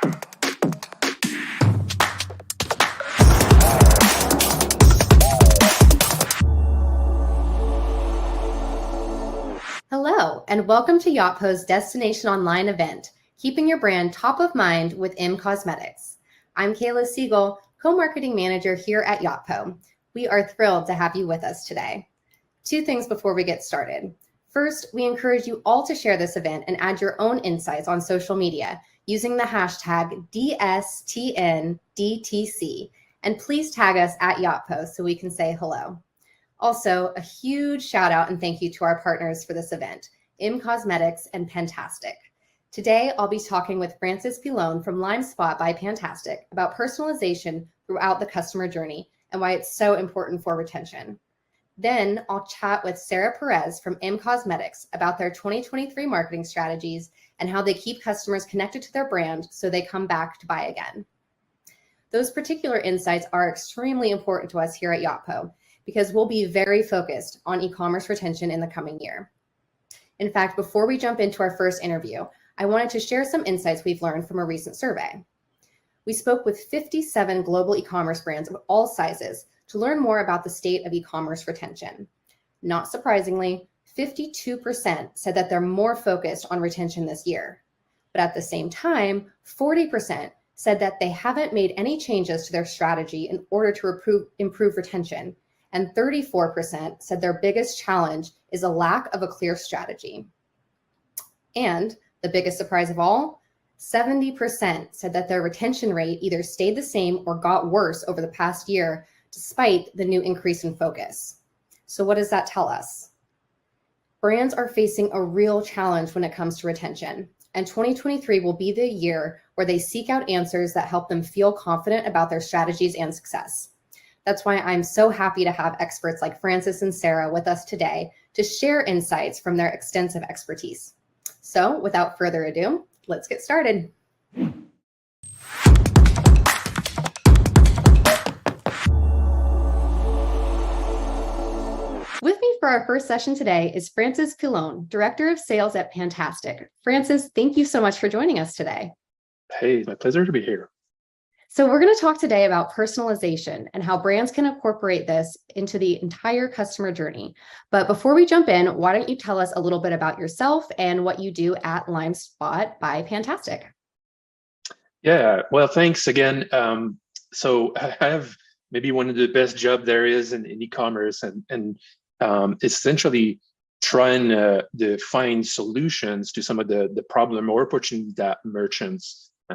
Hello, and welcome to Yotpo's Destination Online event, keeping your brand top of mind with M Cosmetics. I'm Kayla Siegel, co-marketing manager here at Yotpo. We are thrilled to have you with us today. Two things before we get started. First, we encourage you all to share this event and add your own insights on social media using the hashtag DSTNDTC, and please tag us at Yotpo so we can say hello. Also, a huge shout out and thank you to our partners for this event, M Cosmetics and Pantastic. Today, I'll be talking with Francis Pilon from LimeSpot by Pantastic about personalization throughout the customer journey and why it's so important for retention. Then I'll chat with Sarah Perez from M Cosmetics about their 2023 marketing strategies and how they keep customers connected to their brand so they come back to buy again. Those particular insights are extremely important to us here at Yotpo, because we'll be very focused on e-commerce retention in the coming year. In fact, before we jump into our first interview, I wanted to share some insights we've learned from a recent survey. We spoke with 57 global e-commerce brands of all sizes to learn more about the state of e-commerce retention. Not surprisingly, 52% said that they're more focused on retention this year. But at the same time, 40% said that they haven't made any changes to their strategy in order to improve retention. And 34% said their biggest challenge is a lack of a clear strategy. And the biggest surprise of all, 70% said that their retention rate either stayed the same or got worse over the past year, despite the new increase in focus. So what does that tell us? Brands are facing a real challenge when it comes to retention, and 2023 will be the year where they seek out answers that help them feel confident about their strategies and success. That's why I'm so happy to have experts like Francis and Sarah with us today to share insights from their extensive expertise. So without further ado, let's get started. With me for our first session today is Francis Pilon, Director of Sales at Pantastic. Francis, thank you so much for joining us today. Hey, it's my pleasure to be here. So we're going to talk today about personalization and how brands can incorporate this into the entire customer journey. But before we jump in, why don't you tell us a little bit about yourself and what you do at LimeSpot by Pantastic? Yeah, well, thanks again. So I have maybe one of the best jobs there is in e-commerce, and essentially trying to find solutions to some of the problem or opportunities that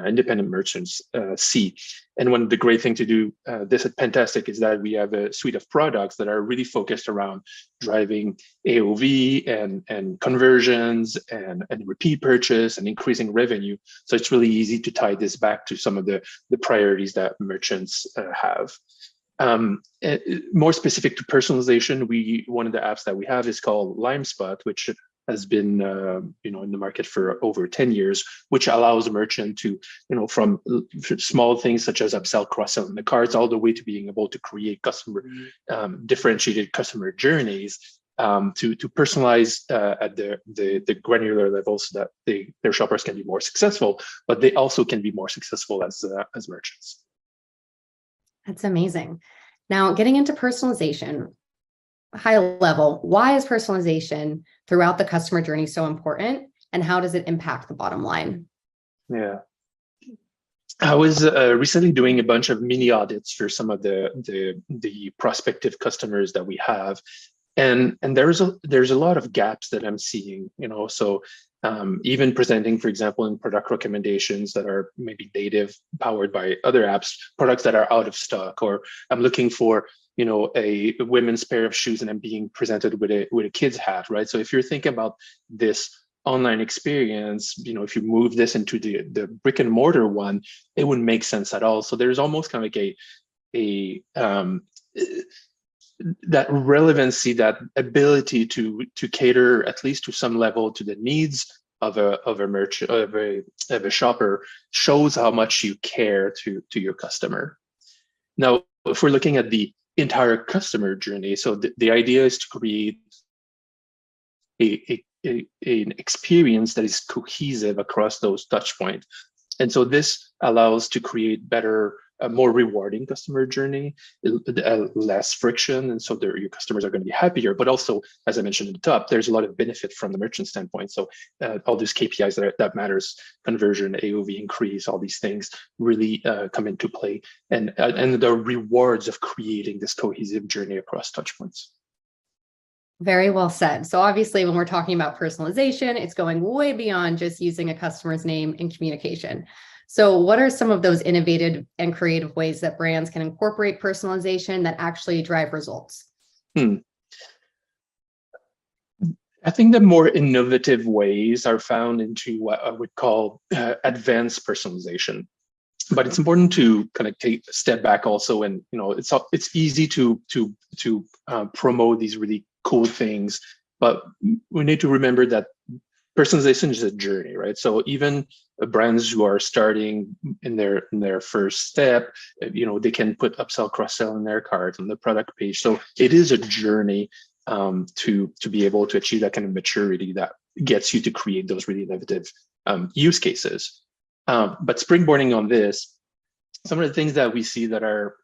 independent merchants see. And one of the great things to do this at Pantastic is that we have a suite of products that are really focused around driving AOV and conversions and repeat purchase and increasing revenue. So it's really easy to tie this back to some of the priorities that merchants have. More specific to personalization, one of the apps that we have is called LimeSpot, which has been in the market for over 10 years, which allows a merchant to, from small things such as upsell, cross-sell in the cards, all the way to being able to create differentiated customer journeys to personalize at the granular level so that their shoppers can be more successful, but they also can be more successful as merchants. That's amazing. Now, getting into personalization, high level, why is personalization throughout the customer journey so important, and how does it impact the bottom line? Yeah, I was recently doing a bunch of mini audits for some of the prospective customers that we have, and there's a lot of gaps that I'm seeing. So even presenting, for example, in product recommendations that are maybe native, powered by other apps, products that are out of stock, or I'm looking for a women's pair of shoes and I'm being presented with a kid's hat, right? So if you're thinking about this online experience, if you move this into the brick and mortar one, it wouldn't make sense at all. So there's almost kind of like that relevancy, that ability to cater at least to some level to the needs of a merchant, of a shopper, shows how much you care to your customer. Now, if we're looking at the entire customer journey, so the idea is to create an experience that is cohesive across those touch points. And so this allows to create better, more rewarding customer journey, less friction, and so your customers are going to be happier. But also, as I mentioned at the top, there's a lot of benefit from the merchant standpoint. So all these KPIs that matters, conversion, AOV increase, all these things really come into play, and the rewards of creating this cohesive journey across touchpoints. Very well said. So obviously, when we're talking about personalization, it's going way beyond just using a customer's name in communication. So what are some of those innovative and creative ways that brands can incorporate personalization that actually drive results? I think the more innovative ways are found into what I would call advanced personalization. But it's important to kind of take a step back also, and it's easy to promote these really cool things, but we need to remember that personalization is a journey, right? So even brands who are starting in their first step, they can put upsell, cross-sell in their cart on the product page. So it is a journey to be able to achieve that kind of maturity that gets you to create those really innovative use cases. But springboarding on this, some of the things that we see that are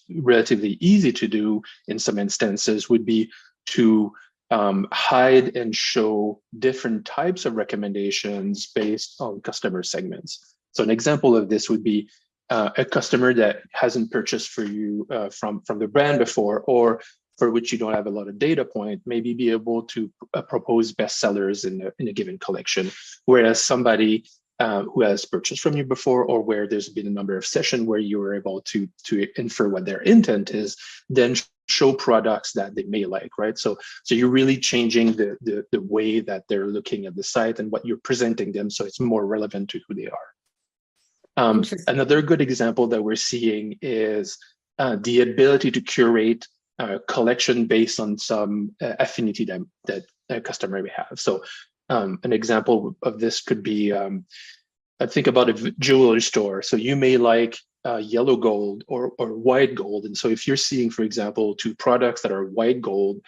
relatively easy to do in some instances would be to hide and show different types of recommendations based on customer segments. So an example of this would be a customer that hasn't purchased for you from the brand before, or for which you don't have a lot of data point, maybe be able to propose bestsellers in a given collection, whereas somebody who has purchased from you before, or where there's been a number of sessions where you were able to infer what their intent is, then show products that they may like, right? So you're really changing the way that they're looking at the site and what you're presenting them, so it's more relevant to who they are. Another good example that we're seeing is the ability to curate a collection based on some affinity that a customer may have. So an example of this could be, I think about a jewelry store. So you may like yellow gold or white gold. And so if you're seeing, for example, two products that are white gold,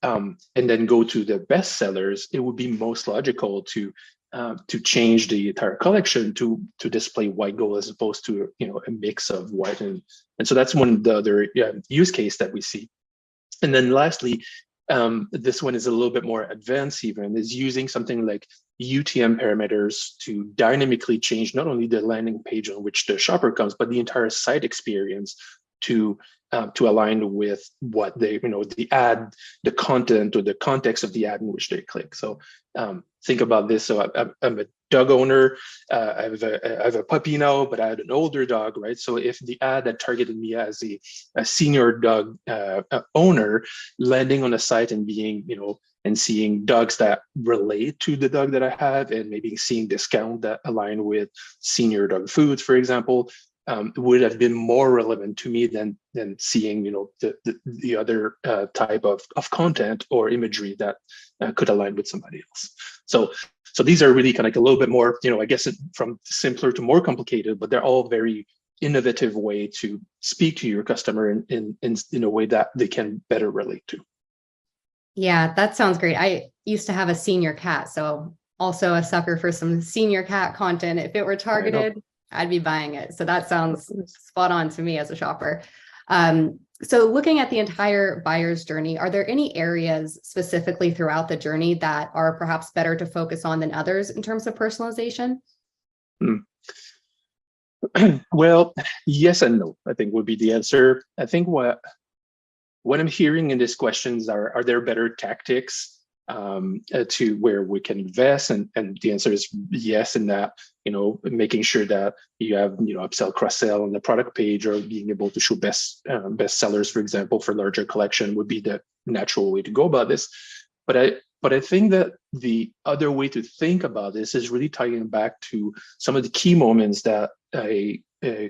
and then go to the best sellers, it would be most logical to change the entire collection to display white gold as opposed to a mix of white and so that's one of the other use case that we see. And then lastly, this one is a little bit more advanced even, is using something like UTM parameters to dynamically change not only the landing page on which the shopper comes, but the entire site experience to align with what they, the ad, the content or the context of the ad in which they click. So think about this. So I'm a dog owner. I have a puppy now, but I had an older dog, right? So if the ad that targeted me as a senior dog owner, landing on a site and being, and seeing dogs that relate to the dog that I have, and maybe seeing discount that align with senior dog foods, for example, would have been more relevant to me than seeing the other type of content or imagery that could align with somebody else. So these are really kind of like a little bit more, I guess from simpler to more complicated, but they're all very innovative way to speak to your customer in a way that they can better relate to. Yeah, that sounds great. I used to have a senior cat, so also a sucker for some senior cat content. If it were targeted, I'd be buying it. So that sounds spot on to me as a shopper. So looking at the entire buyer's journey, are there any areas specifically throughout the journey that are perhaps better to focus on than others in terms of personalization? Well, yes and no, I think would be the answer. I think what I'm hearing in these questions are there better tactics to where we can invest, and the answer is yes, in that making sure that you have upsell, cross-sell on the product page, or being able to show best sellers, for example, for larger collection would be the natural way to go about this. But I think that the other way to think about this is really tying back to some of the key moments that a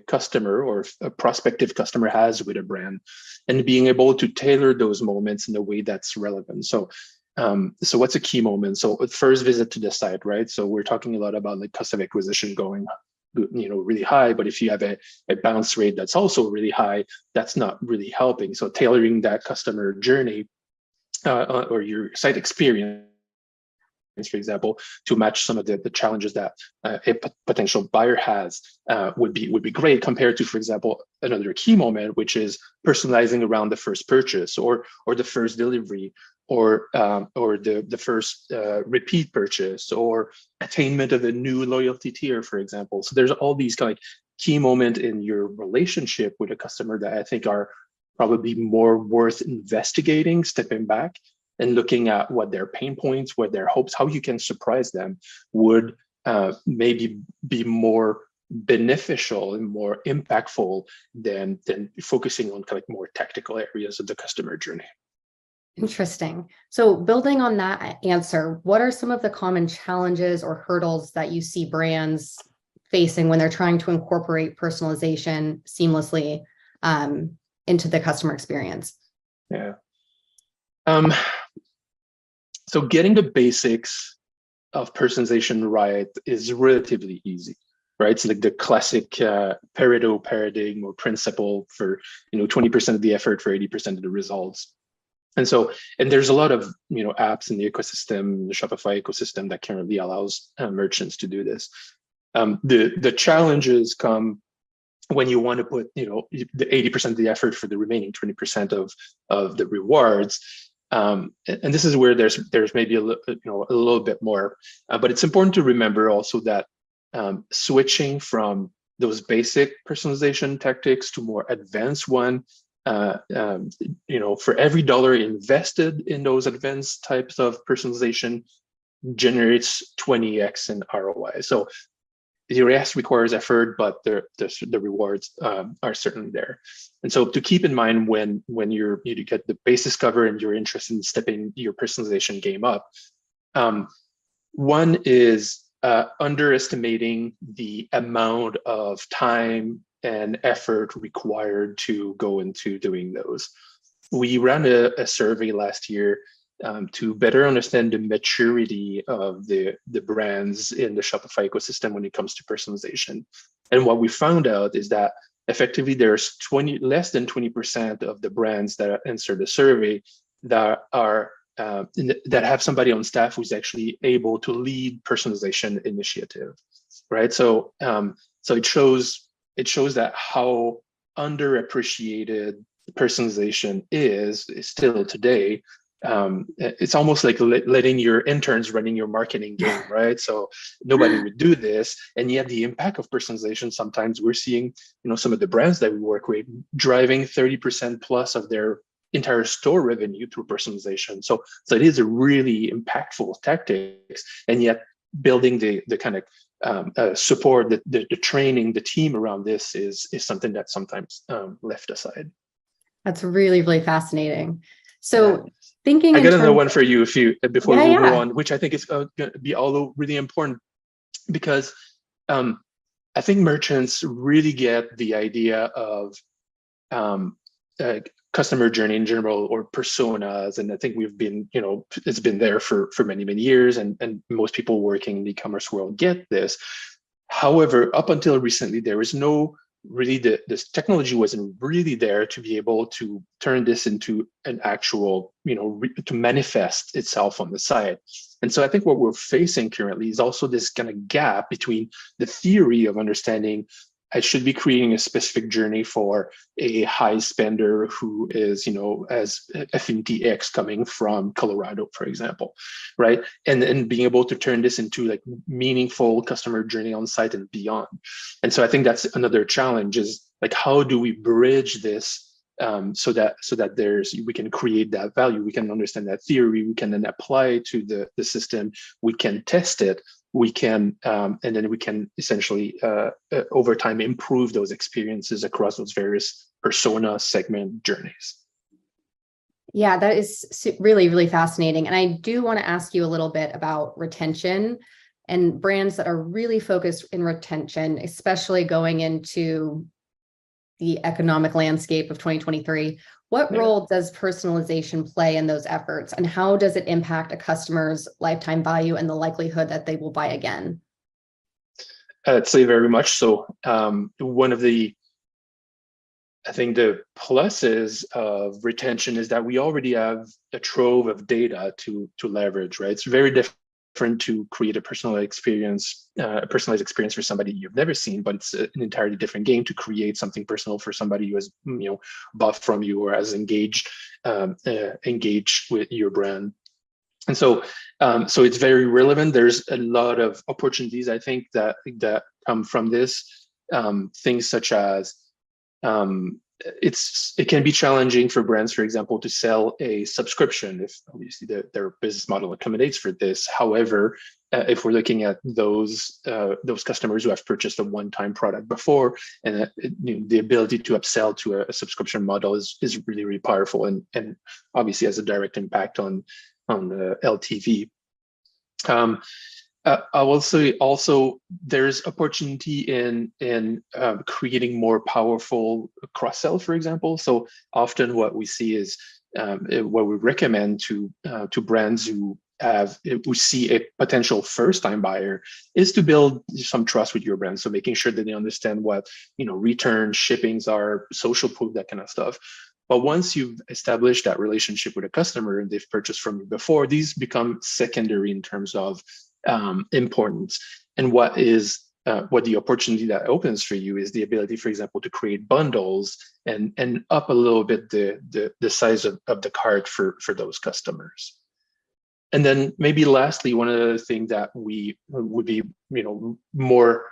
customer or a prospective customer has with a brand, and being able to tailor those moments in a way that's relevant. So what's a key moment? So first visit to the site, right? So we're talking a lot about like cost of acquisition going really high, but if you have a bounce rate that's also really high, that's not really helping. So tailoring that customer journey or your site experience for example, to match some of the challenges that a potential buyer has would be great, compared to, for example, another key moment, which is personalizing around the first purchase or the first delivery or the first repeat purchase or attainment of a new loyalty tier, for example. So there's all these kind of key moments in your relationship with a customer that I think are probably more worth investigating, stepping back and looking at what their pain points, what their hopes, how you can surprise them would maybe be more beneficial and more impactful than focusing on kind of more tactical areas of the customer journey. Interesting. So building on that answer, what are some of the common challenges or hurdles that you see brands facing when they're trying to incorporate personalization seamlessly into the customer experience? Yeah. So getting the basics of personalization right is relatively easy, right? It's like the classic Pareto paradigm or principle for 20% of the effort for 80% of the results. And there's a lot of apps in the ecosystem, the Shopify ecosystem, that currently allows merchants to do this. The challenges come when you want to put the 80% of the effort for the remaining 20% of the rewards. And this is where there's maybe a little bit more, but it's important to remember also that switching from those basic personalization tactics to more advanced one, for every dollar invested in those advanced types of personalization generates 20x in ROI. So yes, requires effort, but the rewards are certainly there. And so to keep in mind when you get the basis covered and you're interested in stepping your personalization game up, one is underestimating the amount of time and effort required to go into doing those. We ran a survey last year to better understand the maturity of the brands in the Shopify ecosystem when it comes to personalization. And what we found out is that effectively there's less than 20% of the brands that answer the survey that are that have somebody on staff who's actually able to lead personalization initiative, right? So it shows that how underappreciated personalization is still today. It's almost like letting your interns running your marketing game, right? So nobody would do this, and yet the impact of personalization, sometimes we're seeing, some of the brands that we work with driving 30% plus of their entire store revenue through personalization. So it is a really impactful tactics, and yet building the kind of support, the training, the team around this is something that's sometimes left aside. That's really, really fascinating. So thinking, I got another one for you before we move on, which I think is going to be all really important, because I think merchants really get the idea of customer journey in general, or personas, and I think we've been, it's been there for many, many years, and most people working in the e-commerce world get this. However, up until recently, there was no really this technology wasn't really there to be able to turn this into an actual, to manifest itself on the site. And so I think what we're facing currently is also this kind of gap between the theory of understanding I should be creating a specific journey for a high spender who is, as affinity X coming from Colorado, for example, right? And being able to turn this into like meaningful customer journey on site and beyond. And so I think that's another challenge, is like, how do we bridge this so that we can create that value, we can understand that theory, we can then apply it to the system, we can test it, we can and then we can essentially over time improve those experiences across those various persona segment journeys. Yeah, that is really, really fascinating. And I do want to ask you a little bit about retention and brands that are really focused in retention, especially going into the economic landscape of 2023. What role does personalization play in those efforts, and how does it impact a customer's lifetime value and the likelihood that they will buy again? I'd say very much so. One of the, I think the pluses of retention is that we already have a trove of data to leverage, right? It's very different different to create a personalized experience for somebody you've never seen, but it's an entirely different game to create something personal for somebody who has bought from you or has engaged with your brand. And so it's very relevant. There's a lot of opportunities, I think, that come from this. Things such as it can be challenging for brands, for example, to sell a subscription if obviously their business model accommodates for this. However, if we're looking at those customers who have purchased a one-time product before, and the ability to upsell to a subscription model is really, really powerful, and obviously has a direct impact on the LTV. I will say also there's opportunity in creating more powerful cross-sell, for example. So often what we see is what we recommend to brands who see a potential first-time buyer is to build some trust with your brand. So making sure that they understand what return shippings are, social proof, that kind of stuff. But once you've established that relationship with a customer and they've purchased from you before, these become secondary in terms of importance. And what the opportunity that opens for you is the ability, for example, to create bundles and up a little bit the size of the cart for those customers. And then maybe lastly, one of the things that we would be more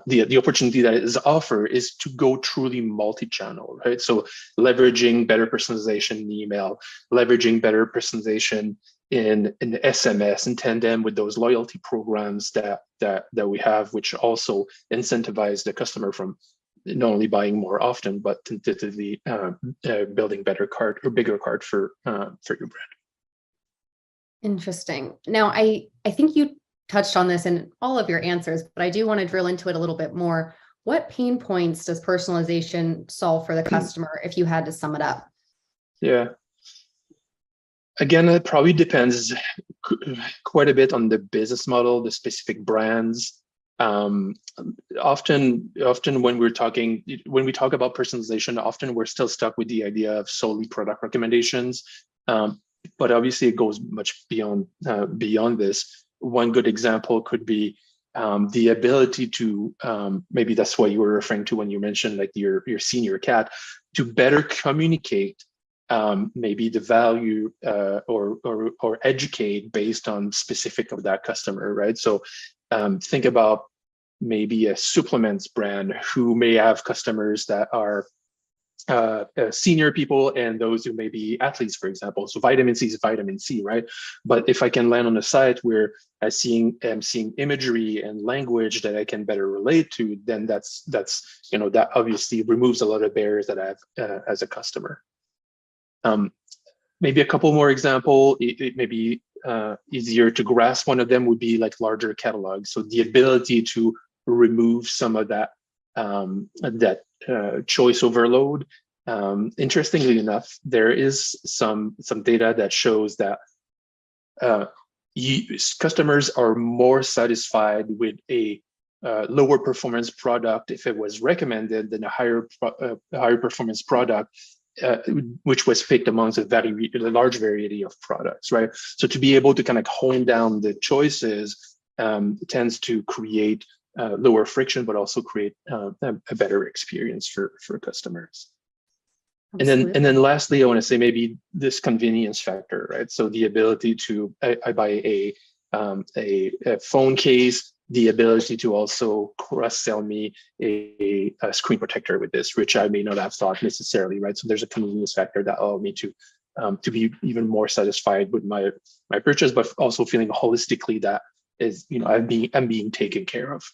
the opportunity that is offered is to go truly multi-channel, right? So leveraging better personalization in email, leveraging better personalization in SMS in tandem with those loyalty programs that we have, which also incentivize the customer from not only buying more often, but tentatively building better cart or bigger cart for your brand. Interesting. Now, I think you touched on this in all of your answers, but I do want to drill into it a little bit more. What pain points does personalization solve for the customer if you had to sum it up? Yeah. Again, it probably depends quite a bit on the business model, the specific brands. Often when we talk about personalization, often we're still stuck with the idea of solely product recommendations. But obviously it goes much beyond this. One good example could be the ability to, maybe that's what you were referring to when you mentioned like your senior cat, to better communicate maybe the value or educate based on specific of that customer, right? So think about maybe a supplements brand who may have customers that are senior people and those who may be athletes, for example. So vitamin C is vitamin C, right? But if I can land on a site where I'm seeing imagery and language that I can better relate to, then that's that obviously removes a lot of barriers that I have as a customer. Maybe a couple more examples. It may be easier to grasp. One of them would be like larger catalogs. So the ability to remove some of that choice overload. Interestingly enough, there is some data that shows that customers are more satisfied with a lower performance product if it was recommended than a higher performance product, which was picked amongst a large variety of products, right? So to be able to kind of hone down the choices tends to create lower friction, but also create a better experience for customers. Absolutely. And then lastly, I want to say maybe this convenience factor, right? So the ability to I buy a phone case, the ability to also cross-sell me a screen protector with this, which I may not have thought necessarily, right? So there's a convenience factor that allowed me to be even more satisfied with my purchase, but also feeling holistically that is, I'm being taken care of.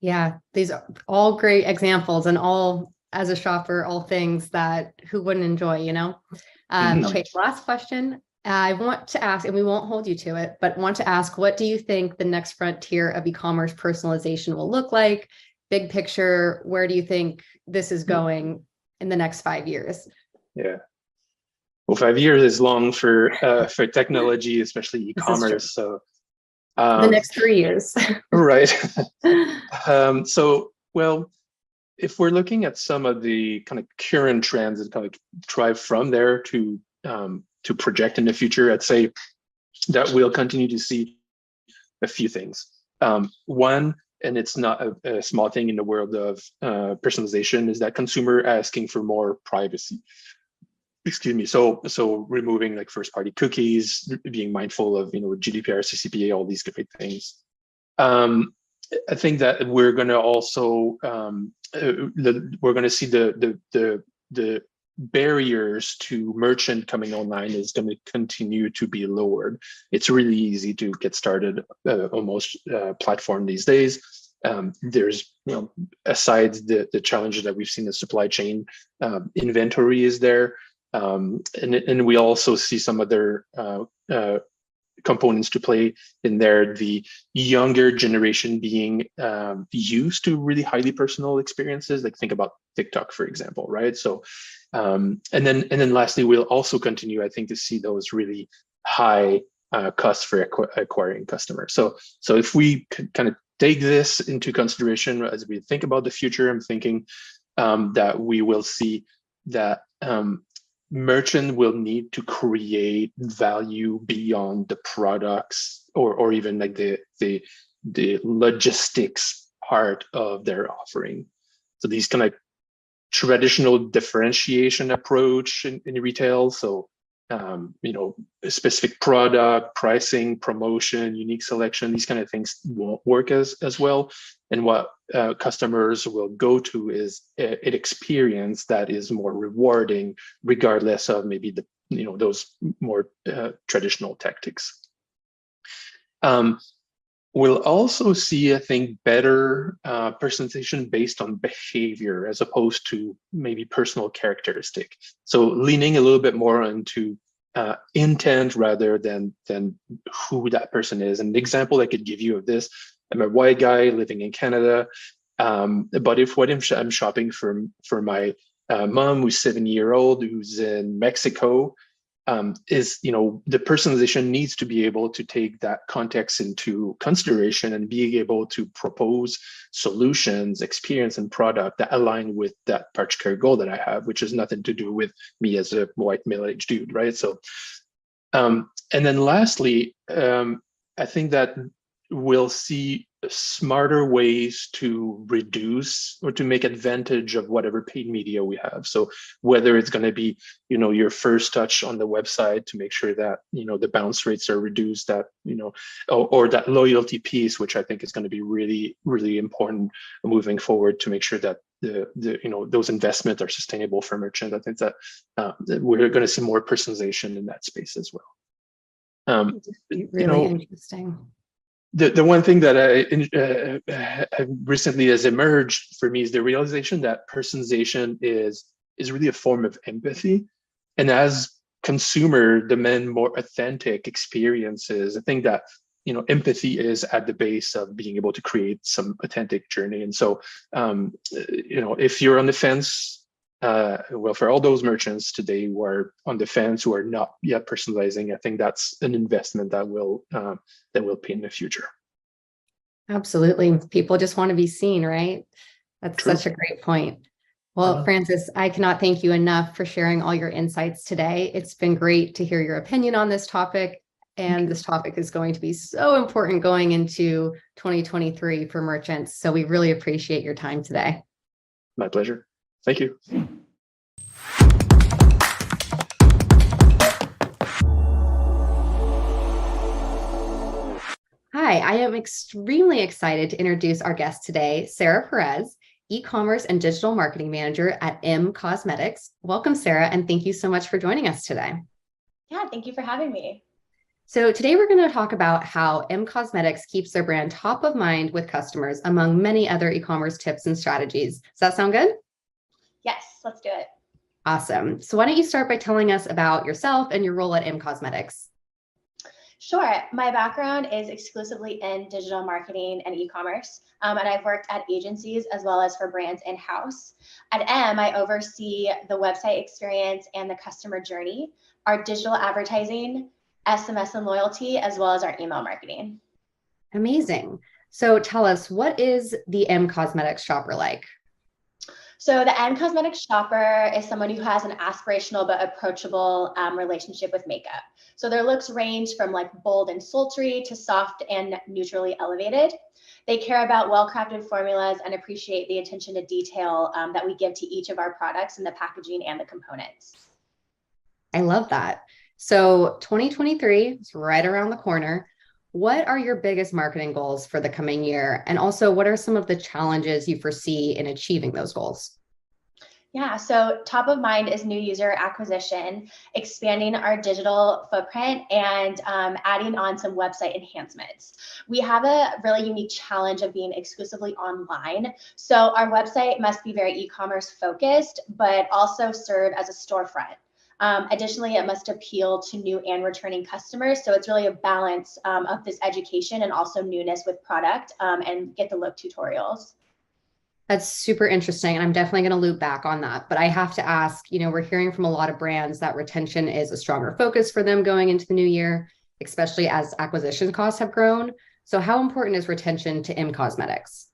Yeah, these are all great examples, and all, as a shopper, all things that who wouldn't enjoy, Okay, last question. I want to ask, and we won't hold you to it, but want to ask, what do you think the next frontier of e-commerce personalization will look like? Big picture, where do you think this is going in the next 5 years? Yeah. Well, 5 years is long for technology, especially e-commerce. So the next 3 years. Right. Well, if we're looking at some of the kind of current trends that kind of drive from there to project in the future, I'd say that we'll continue to see a few things. One, and it's not a small thing in the world of personalization, is that consumer asking for more privacy. Excuse me. So removing like first-party cookies, being mindful of GDPR, CCPA, all these different things. I think that we're going to also we're going to see the barriers to merchant coming online is going to continue to be lowered. It's really easy to get started almost platform these days. There's, aside the challenges that we've seen in supply chain, inventory is there. And we also see some other components to play in there. The younger generation being used to really highly personal experiences, like think about TikTok, for example, right? So, and then lastly, we'll also continue, I think, to see those really high costs for acquiring customers. So if we kind of take this into consideration as we think about the future, I'm thinking that we will see that merchant will need to create value beyond the products or even like the logistics part of their offering. So these kind of traditional differentiation approach in retail. So a specific product, pricing, promotion, unique selection, these kind of things won't work as well. And what customers will go to is an experience that is more rewarding, regardless of maybe those more traditional tactics. We'll also see, I think, better personalization based on behavior as opposed to maybe personal characteristic. So leaning a little bit more into intent rather than who that person is. An example I could give you of this: I'm a white guy living in Canada, but if what I'm shopping for my mom, who's 70-year-old, who's in Mexico, is the personalization needs to be able to take that context into consideration and being able to propose solutions, experience, and product that align with that particular goal that I have, which has nothing to do with me as a white middle-aged dude, right? So, and then lastly, I think that we'll see smarter ways to reduce or to make advantage of whatever paid media we have. So whether it's going to be, your first touch on the website to make sure that, the bounce rates are reduced, that, or that loyalty piece, which I think is going to be really, really important moving forward to make sure that those investments are sustainable for merchants. I think that we're going to see more personalization in that space as well. Really interesting. The one thing that recently has emerged for me is the realization that personalization is really a form of empathy. And as consumer demand more authentic experiences, I think that, empathy is at the base of being able to create some authentic journey. And so, if you're on the fence, for all those merchants today who are on the fence, who are not yet personalizing, I think that's an investment that will pay in the future. Absolutely. People just want to be seen, right? That's True. Such a great point. Well, Francis, I cannot thank you enough for sharing all your insights today. It's been great to hear your opinion on this topic. And this topic is going to be so important going into 2023 for merchants. So we really appreciate your time today. My pleasure. Thank you. Hi, I am extremely excited to introduce our guest today, Sarah Perez, e-commerce and digital marketing manager at M Cosmetics. Welcome, Sarah, and thank you so much for joining us today. Yeah, thank you for having me. So today we're going to talk about how M Cosmetics keeps their brand top of mind with customers, among many other e-commerce tips and strategies. Does that sound good? Yes, let's do it. Awesome. So why don't you start by telling us about yourself and your role at M Cosmetics? Sure. My background is exclusively in digital marketing and e-commerce, and I've worked at agencies as well as for brands in-house. At M, I oversee the website experience and the customer journey, our digital advertising, SMS and loyalty, as well as our email marketing. Amazing. So tell us, what is the M Cosmetics shopper like? So the end cosmetic shopper is someone who has an aspirational but approachable relationship with makeup. So their looks range from like bold and sultry to soft and neutrally elevated. They care about well-crafted formulas and appreciate the attention to detail that we give to each of our products in the packaging and the components. I love that. So 2023 is right around the corner. What are your biggest marketing goals for the coming year? And also, what are some of the challenges you foresee in achieving those goals? Yeah, so top of mind is new user acquisition, expanding our digital footprint, and adding on some website enhancements. We have a really unique challenge of being exclusively online. So our website must be very e-commerce focused, but also serve as a storefront. Additionally, it must appeal to new and returning customers. So it's really a balance of this education and also newness with product and get the look tutorials. That's super interesting. And I'm definitely going to loop back on that. But I have to ask, we're hearing from a lot of brands that retention is a stronger focus for them going into the new year, especially as acquisition costs have grown. So how important is retention to M Cosmetics?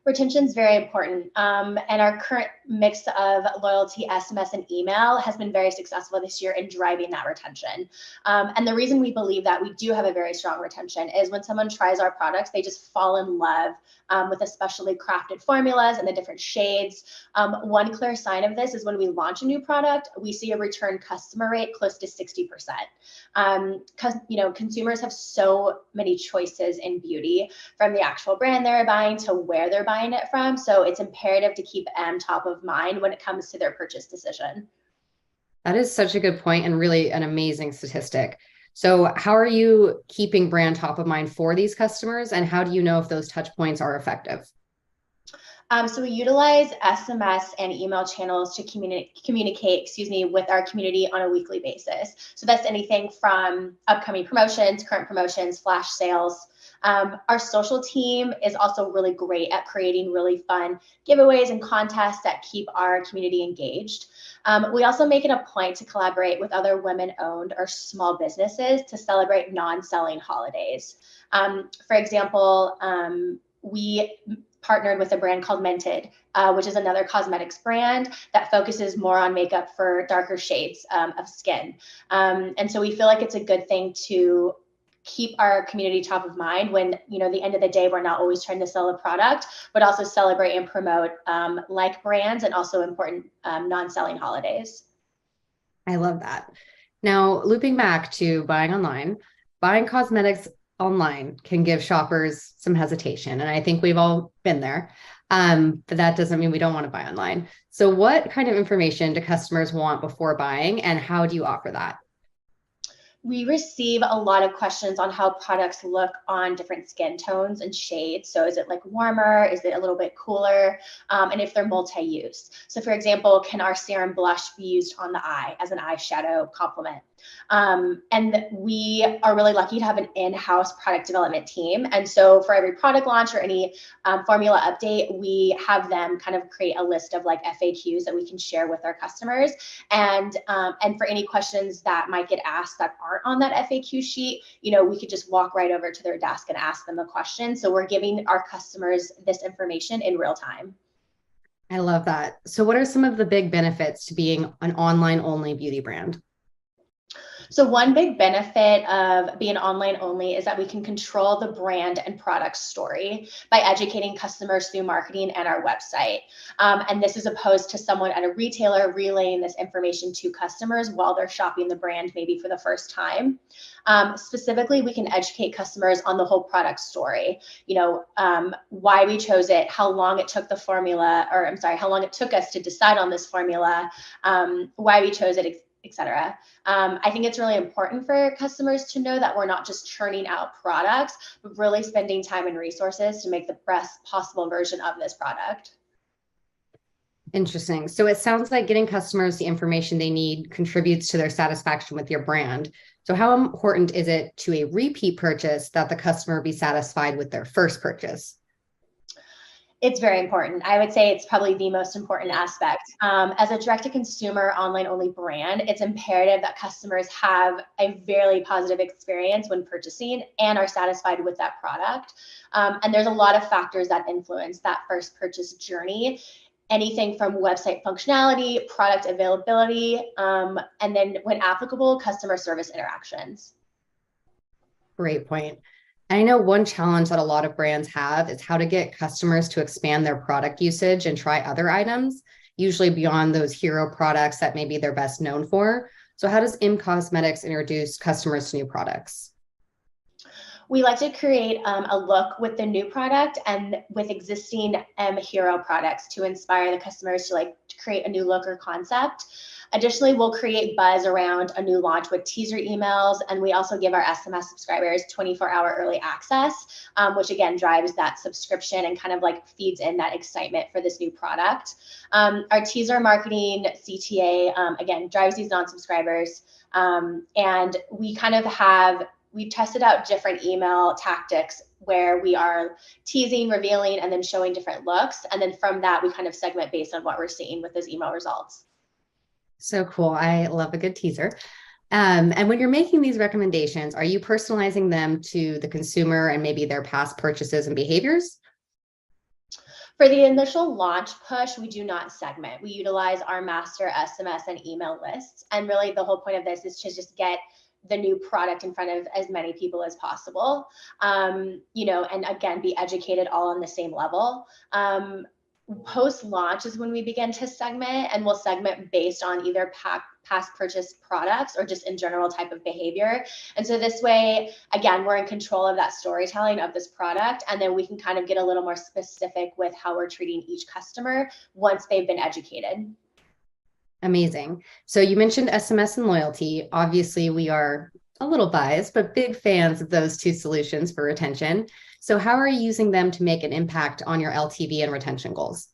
Retention is very important. And our current mix of loyalty, SMS, and email has been very successful this year in driving that retention. And the reason we believe that we do have a very strong retention is when someone tries our products, they just fall in love with especially crafted formulas and the different shades. One clear sign of this is when we launch a new product, we see a return customer rate close to 60%. Because consumers have so many choices in beauty, from the actual brand they're buying to where they're buying it from. So it's imperative to keep M top of mind when it comes to their purchase decision. That is such a good point and really an amazing statistic. So how are you keeping brand top of mind for these customers, and how do you know if those touch points are effective? So we utilize SMS and email channels to communicate, with our community on a weekly basis. So that's anything from upcoming promotions, current promotions, flash sales. Our social team is also really great at creating really fun giveaways and contests that keep our community engaged. We also make it a point to collaborate with other women-owned or small businesses to celebrate non-selling holidays. For example, we partnered with a brand called Mented, which is another cosmetics brand that focuses more on makeup for darker shades of skin. And so we feel like it's a good thing to keep our community top of mind when, the end of the day, we're not always trying to sell a product, but also celebrate and promote like brands and also important non-selling holidays. I love that. Now, looping back to buying online, buying cosmetics online can give shoppers some hesitation. And I think we've all been there. But that doesn't mean we don't want to buy online. So what kind of information do customers want before buying, and how do you offer that? We receive a lot of questions on how products look on different skin tones and shades. So is it like warmer? Is it a little bit cooler? And if they're multi-use. So for example, can our serum blush be used on the eye as an eyeshadow complement? And we are really lucky to have an in-house product development team. And so for every product launch or any formula update, we have them kind of create a list of like FAQs that we can share with our customers. And for any questions that might get asked that aren't on that FAQ sheet, we could just walk right over to their desk and ask them a question. So we're giving our customers this information in real time. I love that. So what are some of the big benefits to being an online only beauty brand? So one big benefit of being online only is that we can control the brand and product story by educating customers through marketing and our website. And this is opposed to someone at a retailer relaying this information to customers while they're shopping the brand maybe for the first time. Specifically, we can educate customers on the whole product story, why we chose it, how long it took how long it took us to decide on this formula, why we chose it, etc. I think it's really important for customers to know that we're not just churning out products, but really spending time and resources to make the best possible version of this product. Interesting. So it sounds like getting customers the information they need contributes to their satisfaction with your brand. So how important is it to a repeat purchase that the customer be satisfied with their first purchase? It's very important. I would say it's probably the most important aspect. As a direct-to-consumer online-only brand, it's imperative that customers have a very positive experience when purchasing and are satisfied with that product. And there's a lot of factors that influence that first purchase journey. anything from website functionality, product availability, and then when applicable, customer service interactions. Great point. I know one challenge that a lot of brands have is how to get customers to expand their product usage and try other items, usually beyond those hero products that maybe they're best known for. So how does Im Cosmetics introduce customers to new products? We like to create a look with the new product and with existing hero products to inspire the customers to create a new look or concept. Additionally, we'll create buzz around a new launch with teaser emails, and we also give our SMS subscribers 24-hour early access, which again drives that subscription and kind of feeds in that excitement for this new product. Our teaser marketing CTA again drives these non-subscribers, and we've tested out different email tactics where we are teasing, revealing, and then showing different looks. And then from that, we kind of segment based on what we're seeing with those email results. So cool. I love a good teaser. And when you're making these recommendations, are you personalizing them to the consumer and maybe their past purchases and behaviors? For the initial launch push, we do not segment. We utilize our master SMS and email lists. And really the whole point of this is to just get the new product in front of as many people as possible, and again, be educated all on the same level. Post-launch is when we begin to segment, and we'll segment based on either past purchase products or just in general type of behavior. And so this way, again, we're in control of that storytelling of this product, and then we can kind of get a little more specific with how we're treating each customer once they've been educated. Amazing. So you mentioned SMS and loyalty. Obviously, we are a little biased, but big fans of those two solutions for retention. So how are you using them to make an impact on your LTV and retention goals?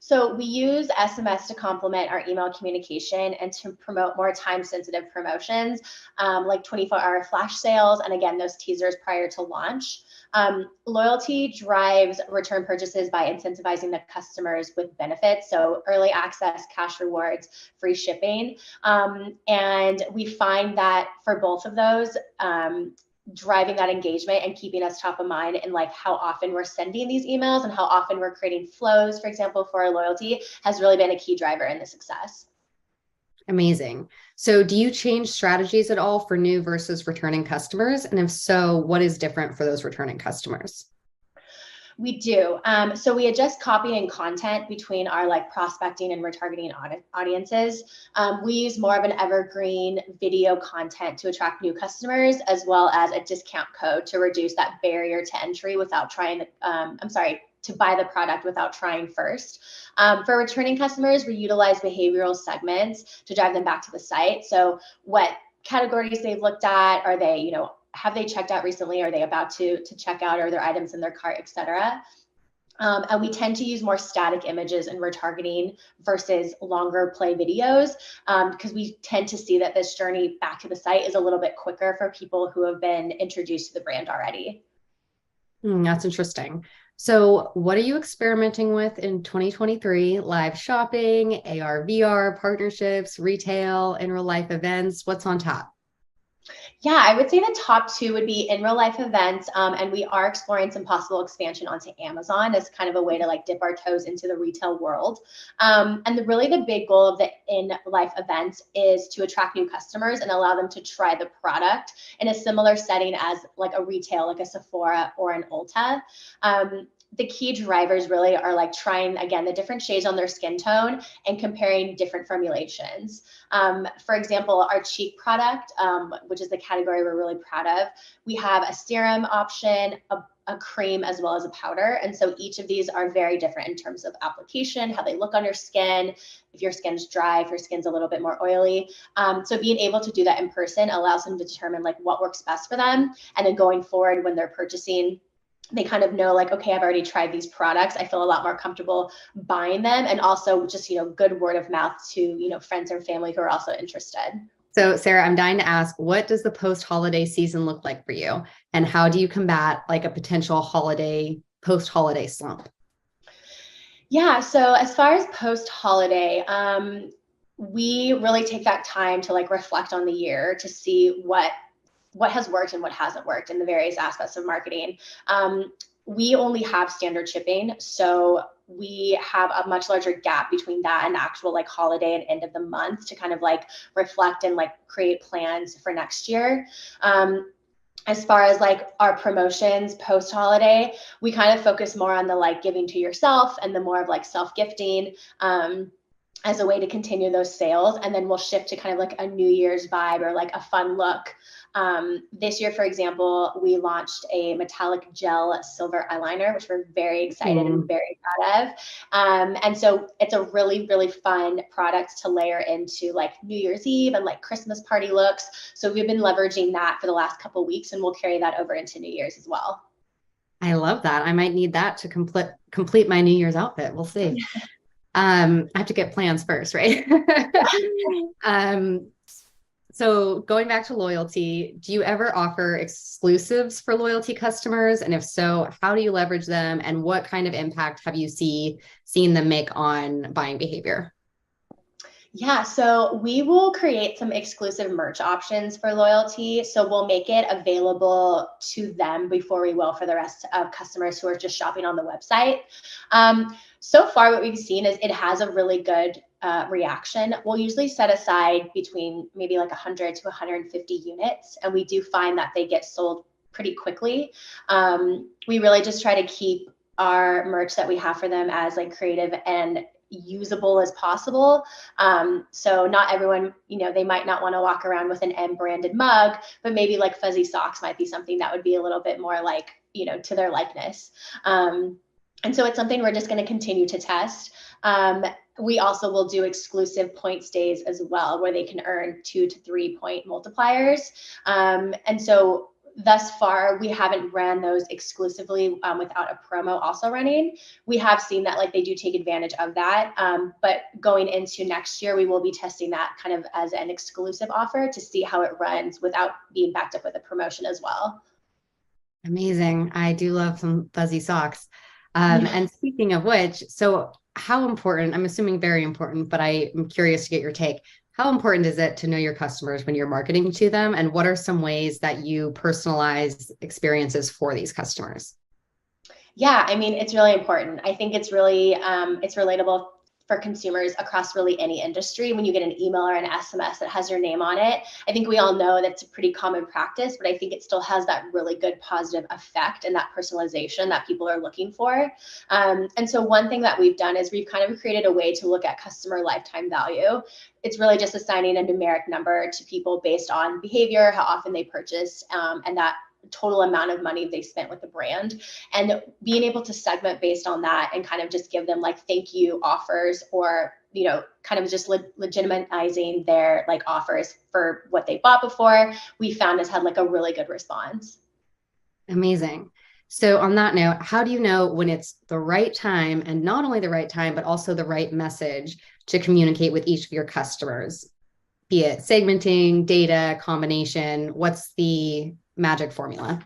So we use SMS to complement our email communication and to promote more time-sensitive promotions, like 24-hour flash sales, and again, those teasers prior to launch. Loyalty drives return purchases by incentivizing the customers with benefits, so early access, cash rewards, free shipping. And we find that for both of those, driving that engagement and keeping us top of mind and how often we're sending these emails and how often we're creating flows, for example, for our loyalty has really been a key driver in the success. Amazing. So do you change strategies at all for new versus returning customers? And if so, what is different for those returning customers? We do. So we adjust copy and content between our prospecting and retargeting audiences. We use more of an evergreen video content to attract new customers, as well as a discount code to reduce that barrier to entry without trying to buy the product without trying first. For returning customers, we utilize behavioral segments to drive them back to the site. So what categories they've looked at, are they, have they checked out recently? Are they about to check out? Are there items in their cart, etc.? And we tend to use more static images in retargeting versus longer play videos, because we tend to see that this journey back to the site is a little bit quicker for people who have been introduced to the brand already. That's interesting. So what are you experimenting with in 2023? Live shopping, AR, VR, partnerships, retail, in real life events? What's on top? Yeah, I would say the top two would be in real life events, and we are exploring some possible expansion onto Amazon as kind of a way to dip our toes into the retail world. And really the big goal of the in life events is to attract new customers and allow them to try the product in a similar setting as a retail, like a Sephora or an Ulta. The key drivers really are trying, again, the different shades on their skin tone and comparing different formulations. For example, our cheek product, which is the category we're really proud of, we have a serum option, a cream, as well as a powder. And so each of these are very different in terms of application, how they look on your skin, if your skin's dry, if your skin's a little bit more oily. So being able to do that in person allows them to determine what works best for them. And then going forward when they're purchasing, they kind of know okay, I've already tried these products. I feel a lot more comfortable buying them. And also just, good word of mouth to, friends or family who are also interested. So Sarah, I'm dying to ask, what does the post-holiday season look like for you? And how do you combat a potential post-holiday slump? Yeah, so as far as post-holiday, we really take that time to reflect on the year to see what has worked and what hasn't worked in the various aspects of marketing. we only have standard shipping. So we have a much larger gap between that and actual like holiday and end of the month to kind of like reflect and like create plans for next year. As far as like our promotions post holiday, we kind of focus more on the like giving to yourself and the more of like self gifting as a way to continue those sales. And then we'll shift to kind of like a New Year's vibe or like a fun look. This year, for example, we launched a metallic gel silver eyeliner, which we're very excited and very proud of. And so it's a really, really fun product to layer into like New Year's Eve and like Christmas party looks. So we've been leveraging that for the last couple of weeks, and we'll carry that over into New Year's as well. I love that. I might need that to complete my New Year's outfit. We'll see. I have to get plans first, right? So going back to loyalty, do you ever offer exclusives for loyalty customers? And if so, how do you leverage them? And what kind of impact have you seen them make on buying behavior? Yeah, so we will create some exclusive merch options for loyalty. So we'll make it available to them before we will for the rest of customers who are just shopping on the website. So far, what we've seen is it has a really good reaction. We'll usually set aside between maybe like 100 to 150 units, and we do find that they get sold pretty quickly. We really just try to keep our merch that we have for them as like creative and usable as possible. So not everyone, they might not want to walk around with an M branded mug, but maybe like fuzzy socks might be something that would be a little bit more like, to their likeness. And so it's something we're just going to continue to test. We also will do exclusive point stays as well, where they can earn 2 to 3 point multipliers. And so thus far, we haven't ran those exclusively without a promo also running. We have seen that like they do take advantage of that. But going into next year, we will be testing that kind of as an exclusive offer to see how it runs without being backed up with a promotion as well. Amazing. I do love some fuzzy socks. And speaking of which, so how important, I'm assuming very important, but I'm curious to get your take. How important is it to know your customers when you're marketing to them? And what are some ways that you personalize experiences for these customers? Yeah, I mean, it's really important. I think it's really, it's relatable for consumers across really any industry. When you get an email or an SMS that has your name on it, I think we all know that's a pretty common practice, but I think it still has that really good positive effect and that personalization that people are looking for. And so one thing that we've done is we've kind of created a way to look at customer lifetime value. It's really just assigning a numeric number to people based on behavior, how often they purchase, and that total amount of money they spent with the brand, and being able to segment based on that and kind of just give them like thank you offers, or kind of just legitimizing their like offers for what they bought before, we found has had like a really good response. Amazing. So on that note, how do you know when it's the right time, and not only the right time, but also the right message to communicate with each of your customers, be it segmenting, data, combination? What's the magic formula?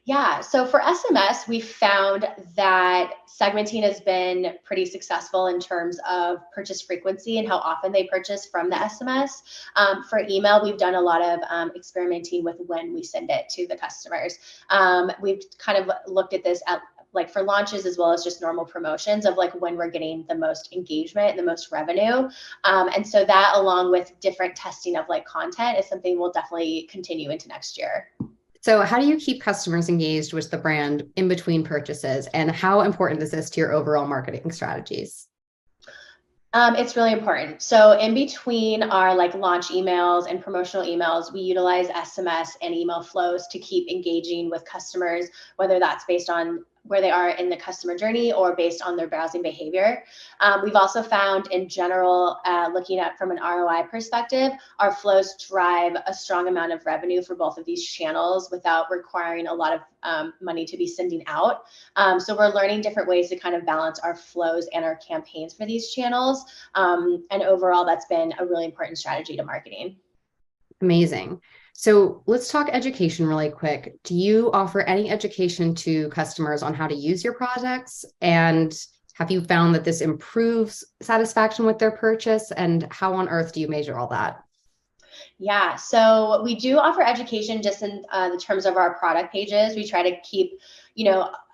Yeah, so for SMS, we found that segmenting has been pretty successful in terms of purchase frequency and how often they purchase from the SMS. For email, we've done a lot of experimenting with when we send it to the customers. We've kind of looked at this at like for launches as well as just normal promotions of like when we're getting the most engagement, the most revenue. And so that, along with different testing of like content, is something we'll definitely continue into next year. So how do you keep customers engaged with the brand in between purchases? And how important is this to your overall marketing strategies? It's really important. So in between our like launch emails and promotional emails, we utilize SMS and email flows to keep engaging with customers, whether that's based on where they are in the customer journey or based on their browsing behavior. We've also found in general, looking at from an ROI perspective, our flows drive a strong amount of revenue for both of these channels without requiring a lot of money to be sending out. So we're learning different ways to kind of balance our flows and our campaigns for these channels. And overall, that's been a really important strategy to marketing. Amazing. So let's talk education really quick. Do you offer any education to customers on how to use your products? And have you found that this improves satisfaction with their purchase? And how on earth do you measure all that? Yeah, so we do offer education just in the terms of our product pages. We try to keep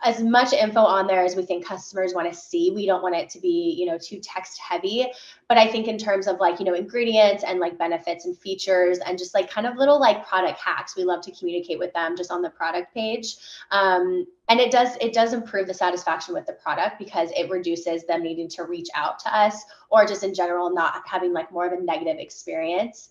as much info on there as we think customers want to see. We don't want it to be, too text heavy, but I think in terms of like, ingredients and like benefits and features and just like kind of little like product hacks, we love to communicate with them just on the product page. And it does improve the satisfaction with the product because it reduces them needing to reach out to us or just in general not having like more of a negative experience.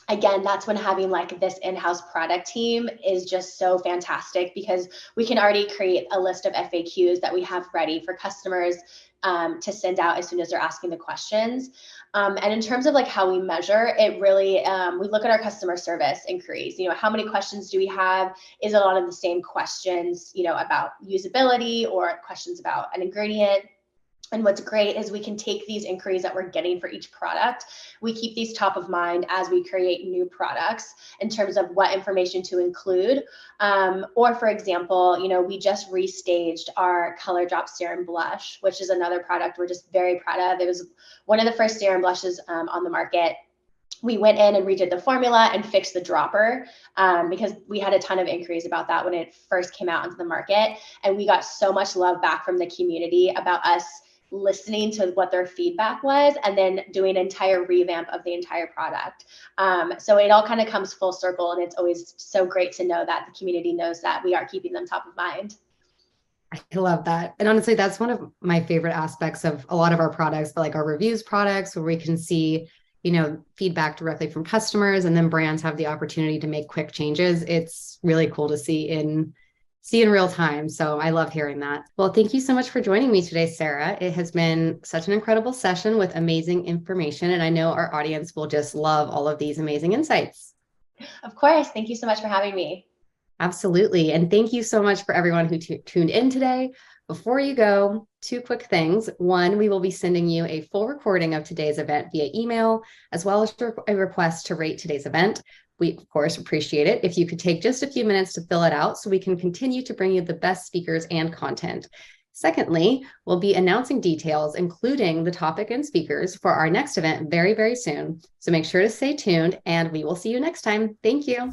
Again, that's when having like this in-house product team is just so fantastic because we can already create a list of FAQs that we have ready for customers to send out as soon as they're asking the questions. And in terms of like how we measure, it really, we look at our customer service inquiries. How many questions do we have? Is it a lot of the same questions, about usability or questions about an ingredient? And what's great is we can take these inquiries that we're getting for each product. We keep these top of mind as we create new products in terms of what information to include. Or for example, we just restaged our Color Drop Serum Blush, which is another product we're just very proud of. It was one of the first serum blushes on the market. We went in and redid the formula and fixed the dropper because we had a ton of inquiries about that when it first came out into the market. And we got so much love back from the community about us listening to what their feedback was and then doing an entire revamp of the entire product. So it all kind of comes full circle, and it's always so great to know that the community knows that we are keeping them top of mind. I love that. And honestly, that's one of my favorite aspects of a lot of our products, but like our reviews products where we can see, feedback directly from customers and then brands have the opportunity to make quick changes. It's really cool to see in real time. So I love hearing that. Well, thank you so much for joining me today, Sarah. It has been such an incredible session with amazing information. And I know our audience will just love all of these amazing insights. Of course. Thank you so much for having me. Absolutely. And thank you so much for everyone who tuned in today. Before you go, 2 quick things. 1, we will be sending you a full recording of today's event via email, as well as a request to rate today's event. We, of course, appreciate it if you could take just a few minutes to fill it out so we can continue to bring you the best speakers and content. Secondly, we'll be announcing details, including the topic and speakers for our next event very, very soon. So make sure to stay tuned and we will see you next time. Thank you.